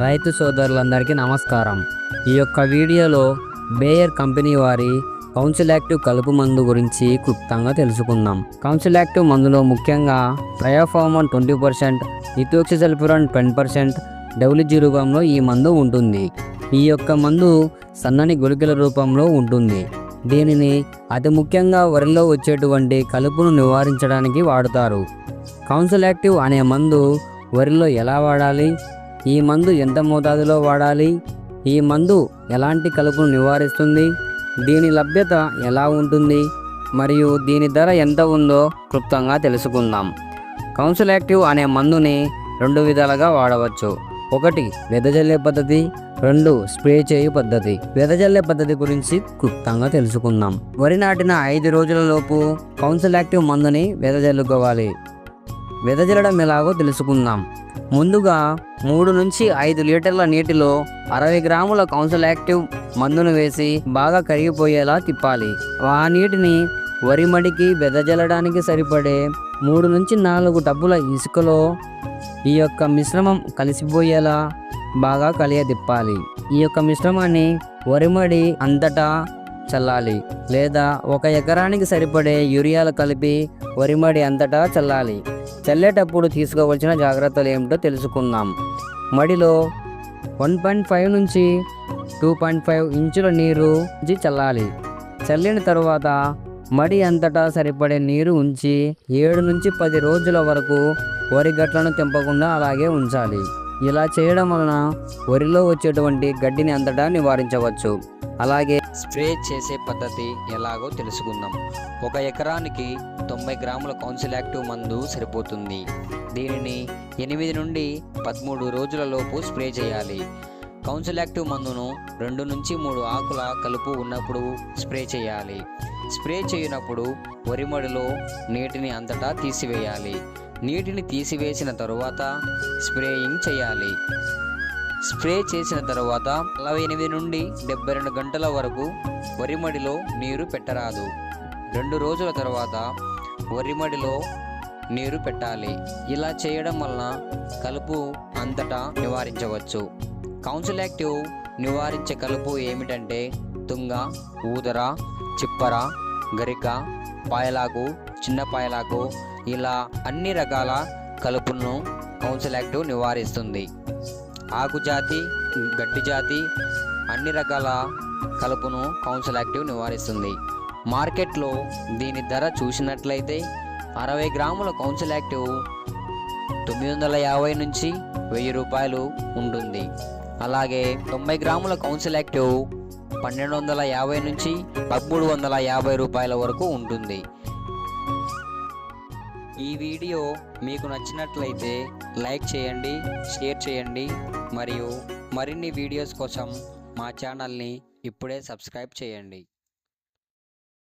రైతు సోదరులందరికీ నమస్కారం. ఈ యొక్క వీడియోలో బేయర్ కంపెనీ వారి కౌన్సిల్ యాక్టివ్ కలుపు మందు గురించి క్లుప్తంగా తెలుసుకుందాం. కౌన్సిల్ యాక్టివ్ మందులో ముఖ్యంగా ట్రయోఫార్మన్ 20%, ఇథోక్సిసల్ఫ్యూరాన్ 10%, డబ్ల్యూజీ రూపంలో ఈ మందు ఉంటుంది. ఈ యొక్క మందు సన్నని గుళికల రూపంలో ఉంటుంది. దీనిని అతి ముఖ్యంగా వరిలో వచ్చేటువంటి కలుపును నివారించడానికి వాడుతారు. కౌన్సిల్ యాక్టివ్ అనే మందు వరిలో ఎలా వాడాలి, ఈ మందు ఎంత మోతాదులో వాడాలి, ఈ మందు ఎలాంటి కలుపును నివారిస్తుంది, దీని లభ్యత ఎలా ఉంటుంది మరియు దీని ధర ఎంత ఉందో క్లుప్తంగా తెలుసుకుందాం. కౌన్సిల్ యాక్టివ్ అనే మందుని 2 విధాలుగా వాడవచ్చు. 1 వెదజల్లే పద్ధతి, 2 స్ప్రే చేయు పద్ధతి. వెదజల్లే పద్ధతి గురించి క్లుప్తంగా తెలుసుకుందాం. వరి నాటిన 5 రోజులలోపు కౌన్సిల్ యాక్టివ్ మందుని వెదజల్లుకోవాలి. వెదజల్లడం ఎలాగో తెలుసుకుందాం. ముందుగా 3 నుంచి 5 లీటర్ల నీటిలో 60 గ్రాముల కౌన్సిల్ యాక్టివ్ మందును వేసి బాగా కరిగిపోయేలా తిప్పాలి. ఆ నీటిని వరి మడికి వెదజల్లడానికి సరిపడే 3 నుంచి 4 టబ్బుల ఇసుకలో ఈ యొక్క మిశ్రమం కలిసిపోయేలా బాగా తిప్పాలి. ఈ యొక్క మిశ్రమాన్ని వరి మడి అంతటా చల్లాలి, లేదా 1 ఎకరానికి సరిపడే యూరియాలు కలిపి వరి మడి అంతటా చల్లాలి. చల్లేటప్పుడు తీసుకోవాల్సిన జాగ్రత్తలు ఏమిటో తెలుసుకుందాం. మడిలో 1.5 నుంచి 2.5 ఇంచుల నీరు ఉంచి చల్లాలి. చల్లిన తరువాత మడి అంతటా సరిపడే నీరు ఉంచి 7 నుంచి 10 రోజుల వరకు వరి గట్లను తెంపకుండా అలాగే ఉంచాలి. ఇలా చేయడం వలన వరిలో వచ్చేటువంటి గడ్డిని అంతటా నివారించవచ్చు. అలాగే స్ప్రే చేసే పద్ధతి ఎలాగో తెలుసుకుందాం. 1 ఎకరానికి 90 గ్రాముల కౌన్సిల్ యాక్టివ్ మందు సరిపోతుంది. దీనిని 8 నుండి 13 రోజుల లోపు స్ప్రే చేయాలి. కౌన్సిల్ యాక్టివ్ మందును 2 నుంచి 3 ఆకుల కలుపు ఉన్నప్పుడు స్ప్రే చేయాలి. స్ప్రే చేయనప్పుడు వరి మడిలో నీటిని అంతటా తీసివేయాలి. నీటిని తీసివేసిన తరువాత స్ప్రేయింగ్ చేయాలి. స్ప్రే చేసిన తర్వాత 48 నుండి 72 గంటల వరకు వరి మడిలో నీరు పెట్టరాదు. 2 రోజుల తర్వాత వరి మడిలో నీరు పెట్టాలి. ఇలా చేయడం వలన కలుపు అంతటా నివారించవచ్చు. కౌన్సిల్ యాక్టివ్ నివారించే కలుపు ఏమిటంటే తుంగ, ఊదర, చిప్పర, గరిక, పాయలాకు, చిన్న పాయలాకు, ఇలా అన్ని రకాల కలుపును కౌన్సిల్ యాక్టివ్ నివారిస్తుంది. ఆకు జాతి, గడ్డి జాతి, అన్ని రకాల కలుపును కౌన్సిల్ యాక్టివ్ నివారిస్తుంది. మార్కెట్లో దీని ధర చూసినట్లయితే 60 గ్రాముల కౌన్సిల్ యాక్టివ్ 950 నుంచి 1000 రూపాయలు ఉంటుంది. అలాగే 90 గ్రాముల కౌన్సిల్ యాక్టివ్ 1250 నుంచి 1350 రూపాయల వరకు ఉంటుంది. ఈ వీడియో మీకు నచ్చినట్లయితే లైక్ చేయండి, షేర్ చేయండి మరియు మరిన్ని వీడియోస్ కోసం మా ఛానల్ని ఇప్పుడే సబ్స్క్రైబ్ చేయండి.